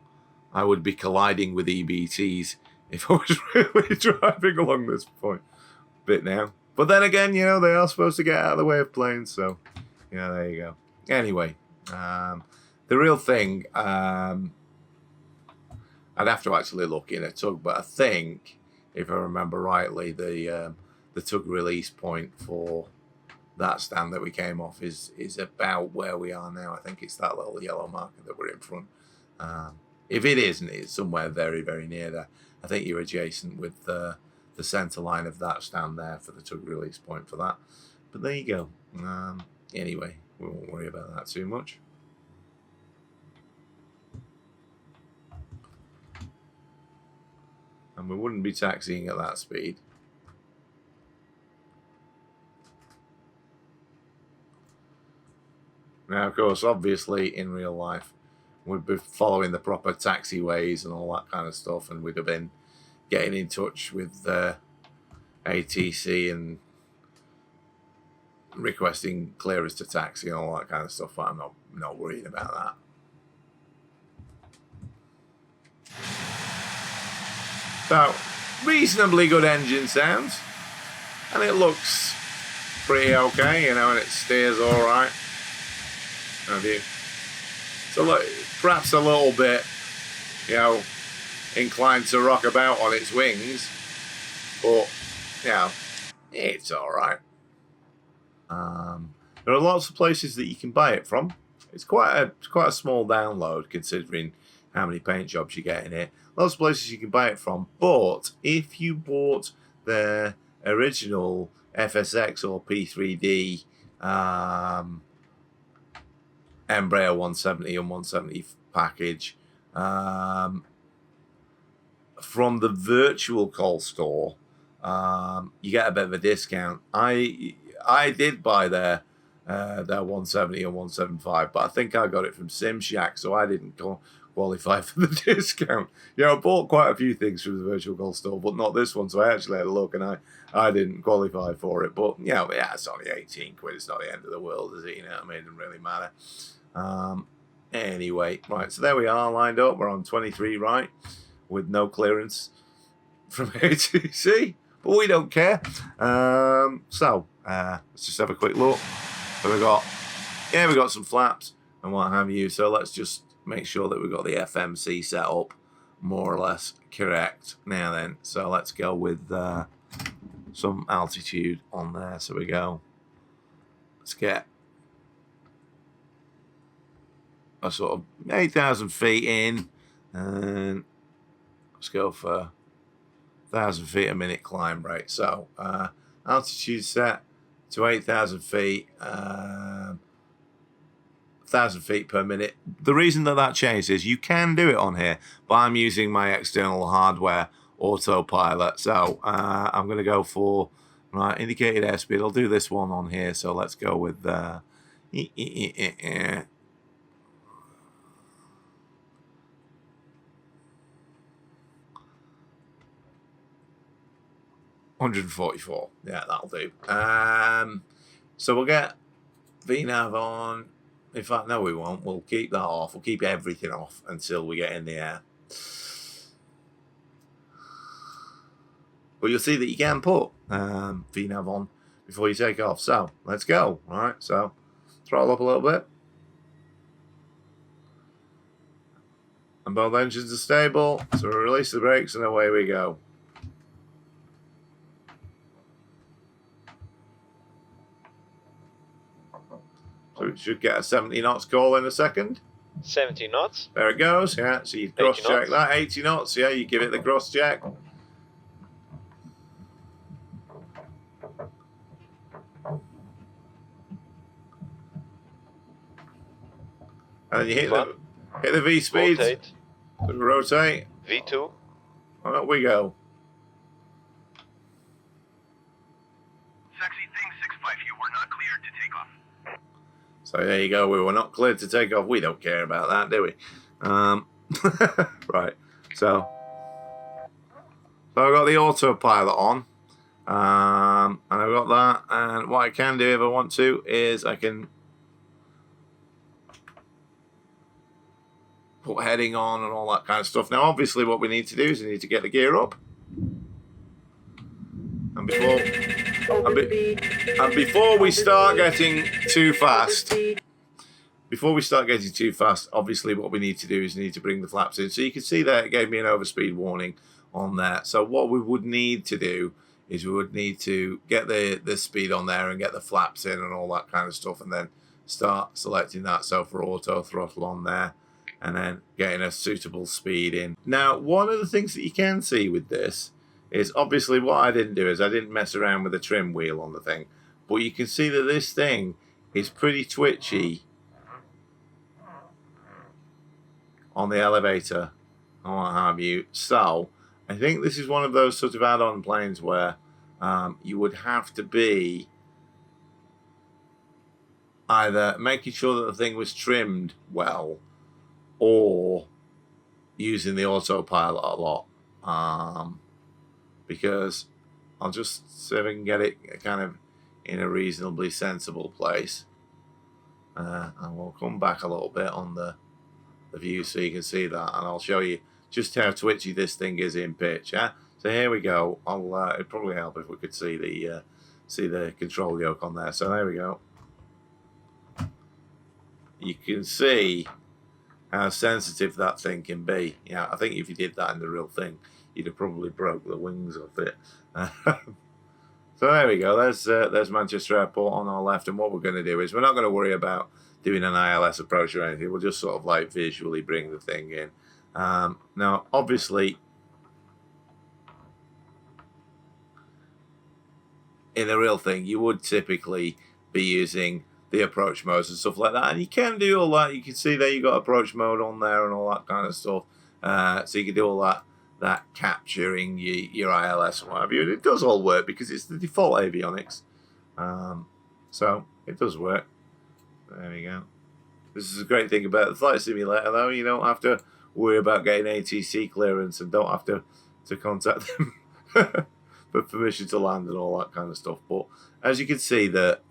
I would be colliding with EBTs if I was really driving along this bit now. But then again, you know, they are supposed to get out of the way of planes, so yeah, there you go. Anyway, the real thing, I'd have to actually look in a tug, but I think, if I remember rightly, the tug release point for that stand that we came off is about where we are now. I think it's that little yellow marker that we're in front. If it isn't, it's somewhere very, very near there. I think you're adjacent with the centre line of that stand there for the tug release point for that. But there you go. Anyway, we won't worry about that too much. And we wouldn't be taxiing at that speed. Now, of course, obviously, in real life, we'd be following the proper taxiways and all that kind of stuff, and we'd have been getting in touch with ATC and requesting clearance to taxi and all that kind of stuff, but I'm not worried about that. So, reasonably good engine sounds, and it looks pretty okay, you know, and it steers all right. Have you? So look, perhaps a little bit, you know, inclined to rock about on its wings, but you know, it's all right. There are lots of places that you can buy it from. It's quite a small download considering how many paint jobs you get in it. Lots of places you can buy it from, but if you bought their original FSX or P3D Embraer 170 and 170 package from the Virtualcol store, you get a bit of a discount. I did buy their 170 and 175, but I think I got it from SimShack, so I didn't qualify for the discount. You know, I bought quite a few things from the Virtualcol store, but not this one, so I actually had a look, and I didn't qualify for it. But, you know, yeah, it's only 18 quid. It's not the end of the world, is it? You know what I mean? It doesn't really matter. Anyway, right, so there we are, lined up. We're on 23 right, with no clearance from ATC, but we don't care. So let's just have a quick look. So we got some flaps and what have you. So let's just make sure that we've got the FMC set up more or less correct. Now then, so let's go with some altitude on there. So we go. Let's get a sort of 8,000 feet in, and let's go for 1,000 feet a minute climb rate. So altitude set to 8,000 feet, 1,000 feet per minute. The reason that changed is you can do it on here, but I'm using my external hardware Autopilot. So I'm going to go for indicated airspeed. I'll do this one on here. So let's go with 144. Yeah, that'll do. So we'll get VNav on. In fact, no, we won't. We'll keep that off. We'll keep everything off until we get in the air. But you'll see that you can put VNav on before you take off. So let's go. All right. So throttle up a little bit. And both engines are stable. So we release the brakes and away we go. So it should get a 70 knots call in a second. 70 knots. There it goes. Yeah. So you cross check that. 80 knots. Yeah. You give it the cross check. And then you hit the V speed. Rotate. V2. And up we go. So there you go. We were not cleared to take off. We don't care about that, do we? Right. So I've got the autopilot on. And I've got that. And what I can do if I want to is I can put heading on and all that kind of stuff. Now, obviously, what we need to do is we need to get the gear up. And before we start getting too fast, obviously what we need to do is we need to bring the flaps in. So you can see that it gave me an overspeed warning on there. So what we would need to do is we would need to get the speed on there and get the flaps in and all that kind of stuff, and then start selecting that. So for auto throttle on there, and then getting a suitable speed in. Now, one of the things that you can see with this is obviously what I didn't do is I didn't mess around with the trim wheel on the thing, but you can see that this thing is pretty twitchy on the elevator and what have you. So I think this is one of those sort of add-on planes where you would have to be either making sure that the thing was trimmed well or using the autopilot a lot. Because I'll just see if I can get it kind of in a reasonably sensible place. And we'll come back a little bit on the view so you can see that, and I'll show you just how twitchy this thing is in pitch. So here we go. It'd probably help if we could see the control yoke on there. So there we go. You can see how sensitive that thing can be. Yeah, I think if you did that in the real thing, you'd have probably broke the wings off it. So there we go. There's Manchester Airport on our left, and what we're going to do is we're not going to worry about doing an ILS approach or anything. We'll just sort of like visually bring the thing in. Now, obviously, in the real thing, you would typically be using the approach modes and stuff like that, and you can do all that. You can see there you got approach mode on there and all that kind of stuff. So you can do all that capturing your ILS and what have you, and it does all work because it's the default avionics. So it does work. There we go. This is a great thing about the flight simulator, though. You don't have to worry about getting ATC clearance and don't have to contact them for permission to land and all that kind of stuff. But as you can see, that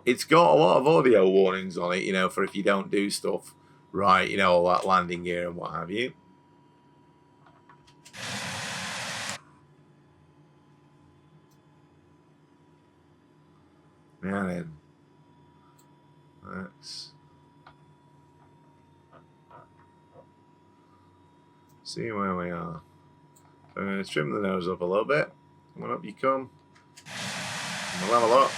it's got a lot of audio warnings on it. For if you don't do stuff right, all that landing gear and what have you. And then let's see where we are. So I'm going to trim the nose up a little bit. Come on up, you come. We'll have a look.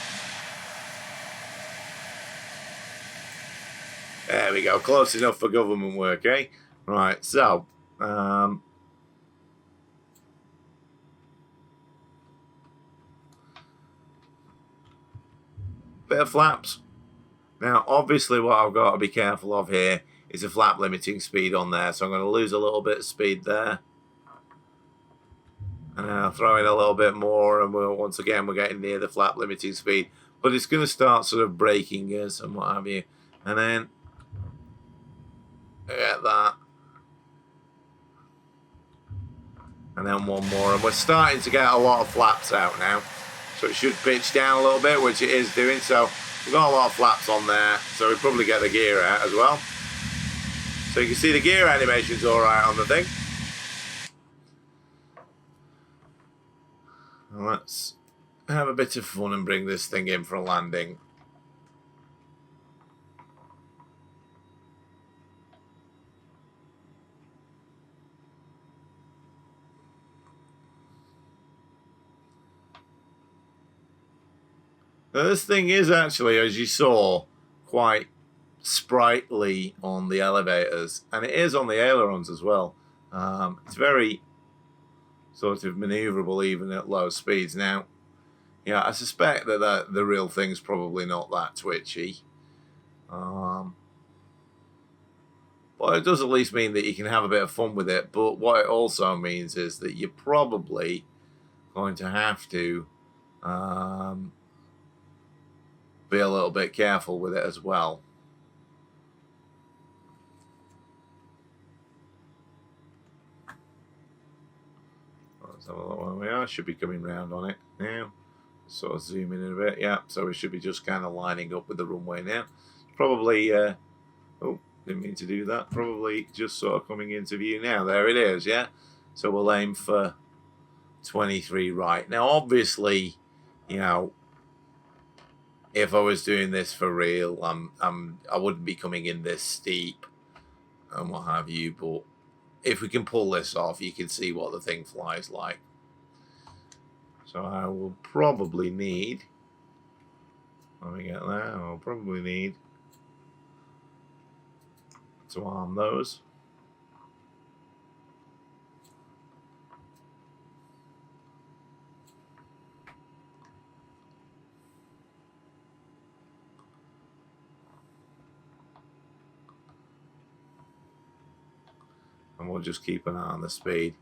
There we go. Close enough for government work, eh? Right, so bit of flaps. Now, obviously, what I've got to be careful of here is a flap limiting speed on there. So I'm going to lose a little bit of speed there. And then I'll throw in a little bit more, and once again, we're getting near the flap limiting speed. But it's going to start sort of braking us and what have you. And then get that. And then one more. And we're starting to get a lot of flaps out now. So it should pitch down a little bit, which it is doing. So we've got a lot of flaps on there. So we probably get the gear out as well. So you can see the gear animation's all right on the thing. Let's have a bit of fun and bring this thing in for a landing. Now this thing is actually, as you saw, quite sprightly on the elevators, and it is on the ailerons as well. It's very sort of maneuverable even at low speeds. Now, I suspect that the real thing's probably not that twitchy. But it does at least mean that you can have a bit of fun with it. But what it also means is that you're probably going to have to be a little bit careful with it as well. Let's have a look where we are. Should be coming round on it now. Sort of zoom in a bit. Yeah, so we should be just kind of lining up with the runway now. Probably, oh, didn't mean to do that. Probably just sort of coming into view now. There it is, yeah. So we'll aim for 23 right. Now, obviously, you know, if I was doing this for real, I wouldn't be coming in this steep and what have you, but if we can pull this off, you can see what the thing flies like. So I will probably need, let me get there, I'll probably need to arm those. And we'll just keep an eye on the speed.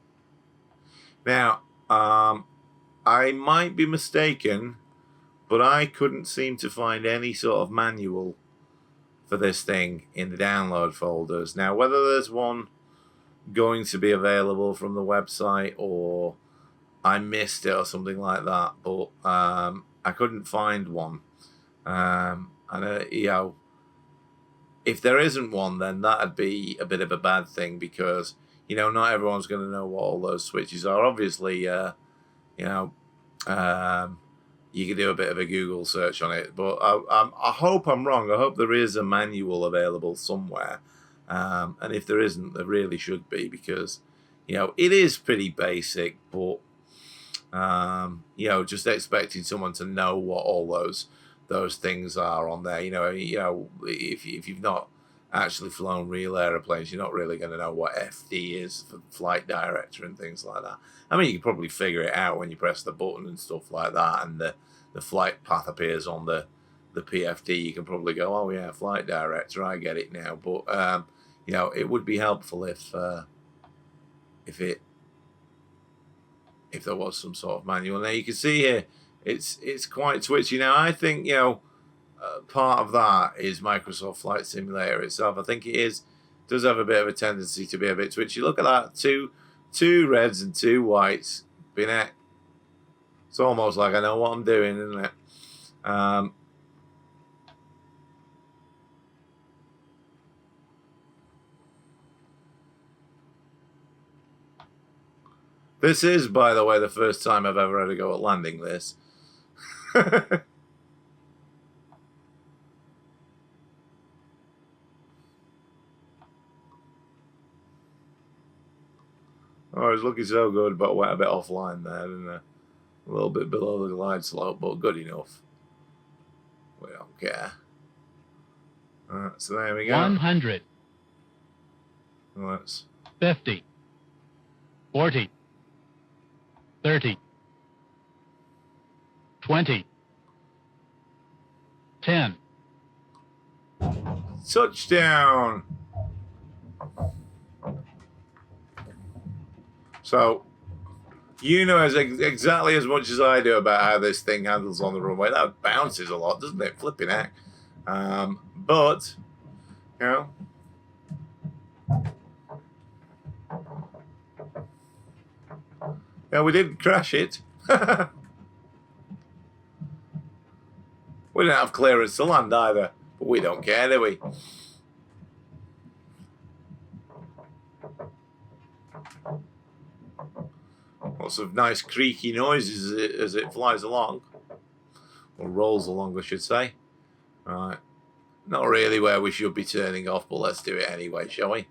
Now, I might be mistaken, but I couldn't seem to find any sort of manual for this thing in the download folders. Now, whether there's one going to be available from the website or I missed it or something like that, but I couldn't find one. And, you know, if there isn't one, then that'd be a bit of a bad thing because, you know, not everyone's going to know what all those switches are. Obviously, you know, you can do a bit of a Google search on it, but I hope I'm wrong. I hope there is a manual available somewhere, and if there isn't, there really should be because, you know, it is pretty basic. But you know, just expecting someone to know what all those things are on there. You know, if you've not actually flown real aeroplanes, you're not really going to know what FD is for flight director and things like that. I mean, you can probably figure it out when you press the button and stuff like that, and the flight path appears on the PFD. You can probably go, oh yeah, flight director, I get it now. But you know, it would be helpful if there was some sort of manual. Now you can see here, it's quite twitchy. Now I think, you know, part of that is Microsoft Flight Simulator itself. I think it does have a bit of a tendency to be a bit twitchy. Look at that, two reds and two whites. Binet. It's almost like I know what I'm doing, isn't it? This is, by the way, the first time I've ever had a go at landing this. Oh, it's looking so good, but went a bit offline there, didn't I? A little bit below the glide slope, but good enough. We don't care. So there we go. 100. Let's 50. 40. 30. 20. 10. Touchdown. So, you know exactly as much as I do about how this thing handles on the runway. That bounces a lot, doesn't it? Flipping heck. But, you know. Yeah, we didn't crash it. We didn't have clearance to land either. But we don't care, do we? Lots of nice creaky noises as it flies along. Or rolls along, I should say. Right. Not really where we should be turning off, but let's do it anyway, shall we?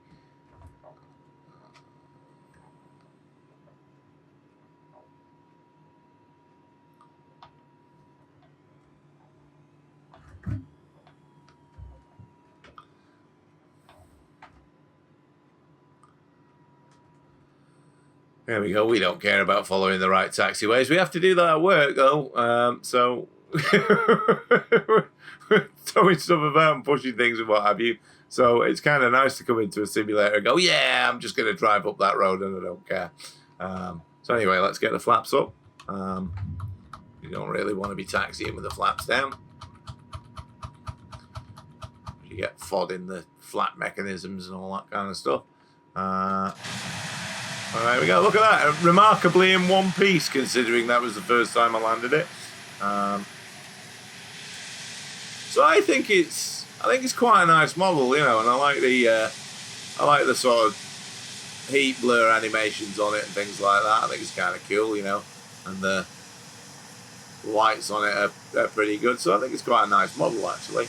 There we go. We don't care about following the right taxiways. We have to do that at work, though. So we're throwing stuff about and pushing things and what have you. So it's kind of nice to come into a simulator and go, yeah, I'm just going to drive up that road and I don't care. So anyway, let's get the flaps up. You don't really want to be taxiing with the flaps down. you get FOD in the flat mechanisms and all that kind of stuff. All right, we go. Look at that, remarkably in one piece, considering that was the first time I landed it. So I think it's quite a nice model, you know, and I like the sort of heat blur animations on it and things like that. I think it's kind of cool, you know, and the lights on it are pretty good. So I think it's quite a nice model, actually.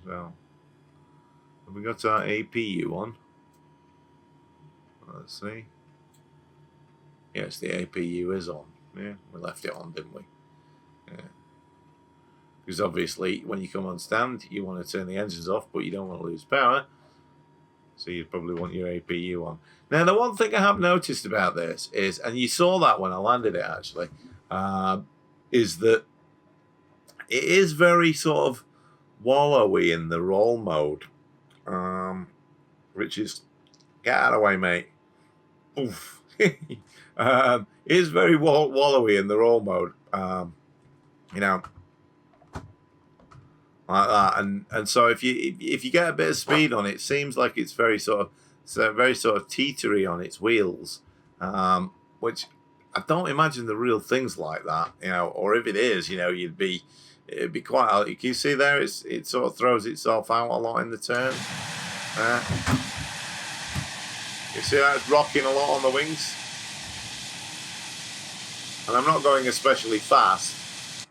So, have we got our APU on? Let's see. Yes, the APU is on. Yeah, we left it on, didn't we? Yeah. Because obviously, when you come on stand, you want to turn the engines off, but you don't want to lose power. So you probably want your APU on. Now, the one thing I have noticed about this is, and you saw that when I landed it actually, is that it is very sort of wallowy in the roll mode, which is, get out of the way, mate. Oof. It is very wallowy in the roll mode, you know, like that, and so if you get a bit of speed on it, it seems like it's very sort of teetery on its wheels, which I don't imagine the real thing's like that, you know, or if it is, you know, it'd be quite. You can see there, it sort of throws itself out a lot in the turn. You see that it's rocking a lot on the wings, and I'm not going especially fast,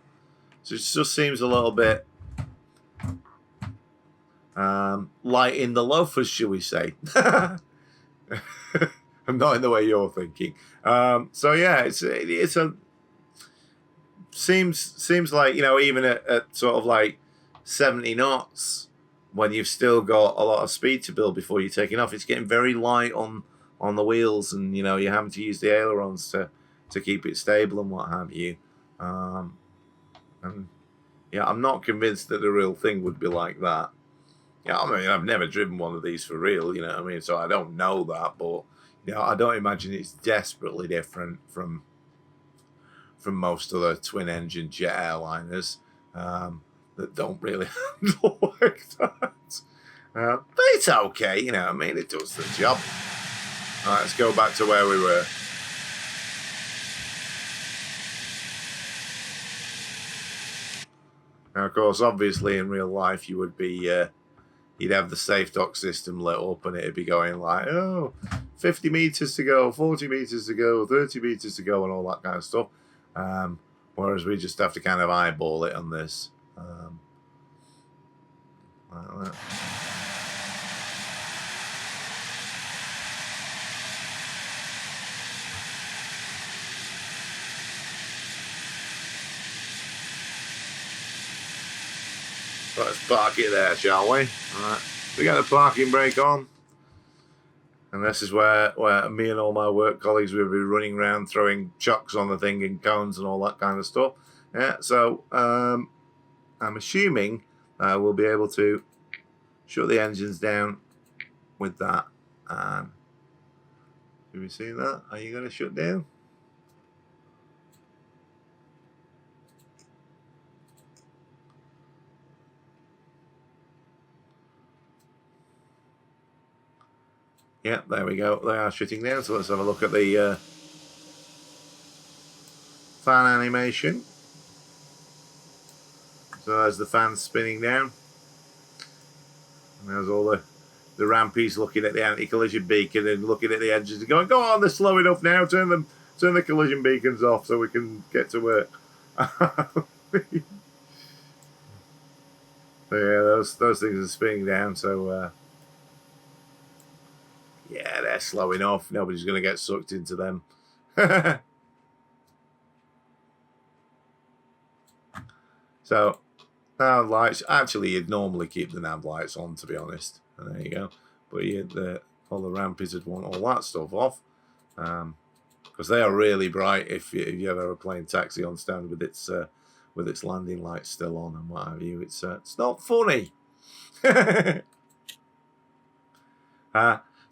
so it just seems a little bit light in the loafers, shall we say? I'm not in the way you're thinking. So yeah, it's a seems like, you know, even at sort of like 70 knots, when you've still got a lot of speed to build before you're taking off, it's getting very light on the wheels, and you know, you're having to use the ailerons to keep it stable and what have you. And yeah, I'm not convinced that the real thing would be like that. Yeah, I mean, I've never driven one of these for real, you know what I mean? So I don't know that, but you know, I don't imagine it's desperately different from most other twin-engine jet airliners that don't really handle like that. But it's okay, you know what I mean? It does the job. All right, let's go back to where we were. Now, of course, obviously, in real life, you would be... you'd have the safe dock system lit up, and it'd be going like, oh, 50 meters to go, 40 meters to go, 30 meters to go, and all that kind of stuff. Whereas we just have to kind of eyeball it on this. Like that. Let's park it there, shall we? All right. We got the parking brake on. And this is where me and all my work colleagues will be running around throwing chocks on the thing and cones and all that kind of stuff. Yeah, so I'm assuming we'll be able to shut the engines down with that. Do we see that? Are you going to shut down? Yeah, there we go. They are shutting down. So let's have a look at the fan animation. So there's the fans spinning down. And there's all the rampies looking at the anti-collision beacon and looking at the engines and going, go on, they're slow enough now. Turn the collision beacons off so we can get to work. So yeah, those things are spinning down. So yeah, they're slow enough. Nobody's going to get sucked into them. So, nav lights. Actually, you'd normally keep the nav lights on, to be honest. And there you go. But all the rampies would want all that stuff off. Because they are really bright if you ever a plane taxi on stand with its landing lights still on and what have you. It's not funny.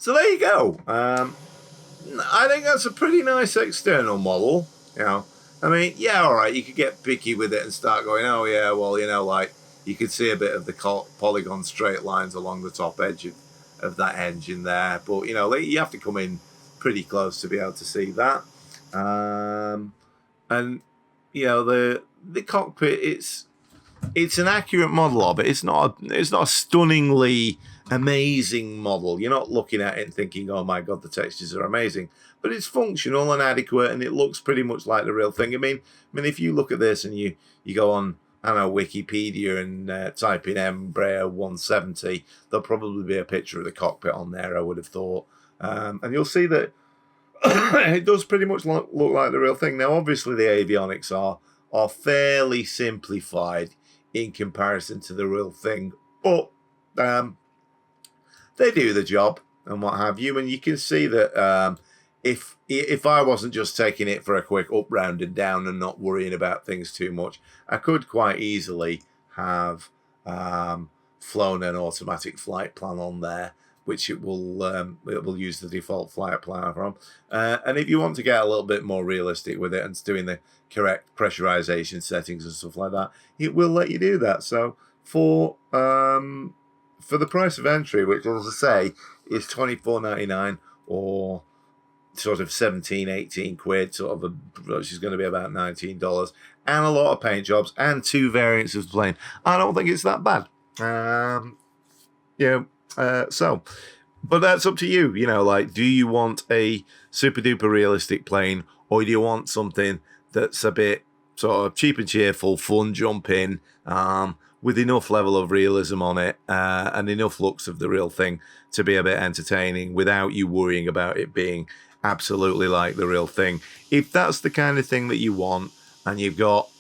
So there you go. I think that's a pretty nice external model. You know, I mean, yeah, all right, you could get picky with it and start going, oh yeah, well, you know, like you could see a bit of the polygon straight lines along the top edge of that engine there, but you know, you have to come in pretty close to be able to see that. And you know, the cockpit, it's an accurate model of it. It's not a stunningly amazing model. You're not looking at it and thinking, oh my god, the textures are amazing, but it's functional and adequate, and it looks pretty much like the real thing. I mean, if you look at this and you go on, I don't know, Wikipedia and type in Embraer 170, there'll probably be a picture of the cockpit on there, I would have thought, and you'll see that it does pretty much look like the real thing. Now, obviously, the avionics are fairly simplified in comparison to the real thing, but they do the job and what have you. And you can see that if I wasn't just taking it for a quick up, round and down and not worrying about things too much, I could quite easily have flown an automatic flight plan on there, which it will use the default flight plan from. And if you want to get a little bit more realistic with it and doing the correct pressurization settings and stuff like that, it will let you do that. So for the price of entry, which, as I say, is $24.99 or sort of 17, 18 quid, sort of which is going to be about $19, and a lot of paint jobs and 2 variants of the plane, I don't think it's that bad. So, but that's up to you. You know, like, do you want a super duper realistic plane, or do you want something that's a bit sort of cheap and cheerful, fun jump in, with enough level of realism on it, and enough looks of the real thing to be a bit entertaining without you worrying about it being absolutely like the real thing? If that's the kind of thing that you want, and you've got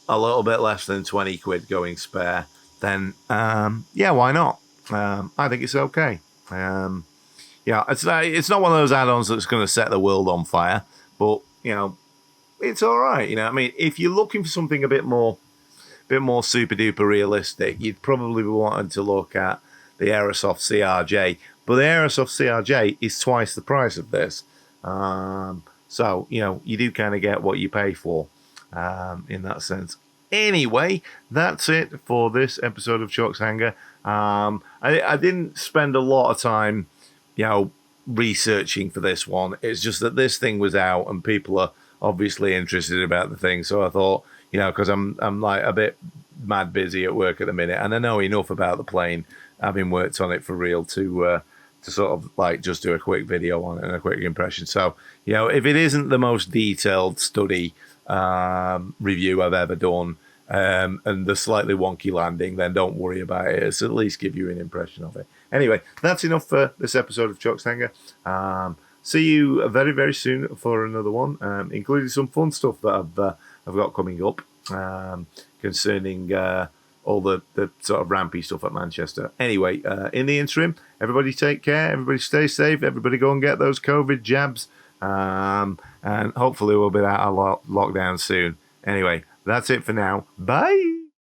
a little bit less than 20 quid going spare, then yeah, why not? I think it's okay. Yeah, it's not one of those add-ons that's going to set the world on fire, but you know, it's all right. You know, I mean, if you're looking for something a bit more super duper realistic, you'd probably be wanting to look at the Aerosoft CRJ, but the Aerosoft CRJ is twice the price of this. So you know, you do kind of get what you pay for in that sense. Anyway, that's it for this episode of Chuck's Hangar. I didn't spend a lot of time, you know, researching for this one. It's just that this thing was out and people are obviously interested about the thing. So I thought, you know, because I'm like a bit mad busy at work at the minute, and I know enough about the plane, having worked on it for real, to sort of like just do a quick video on it and a quick impression. So, you know, if it isn't the most detailed study review I've ever done, and the slightly wonky landing, then don't worry about it. It's at least give you an impression of it. Anyway, that's enough for this episode of Chuck's Hangar. See you very, very soon for another one, including some fun stuff that I've got coming up concerning all the sort of rampy stuff at Manchester. Anyway, in the interim, everybody take care, everybody stay safe, everybody go and get those COVID jabs, and hopefully we'll be out of lockdown soon. Anyway, that's it for now. Bye!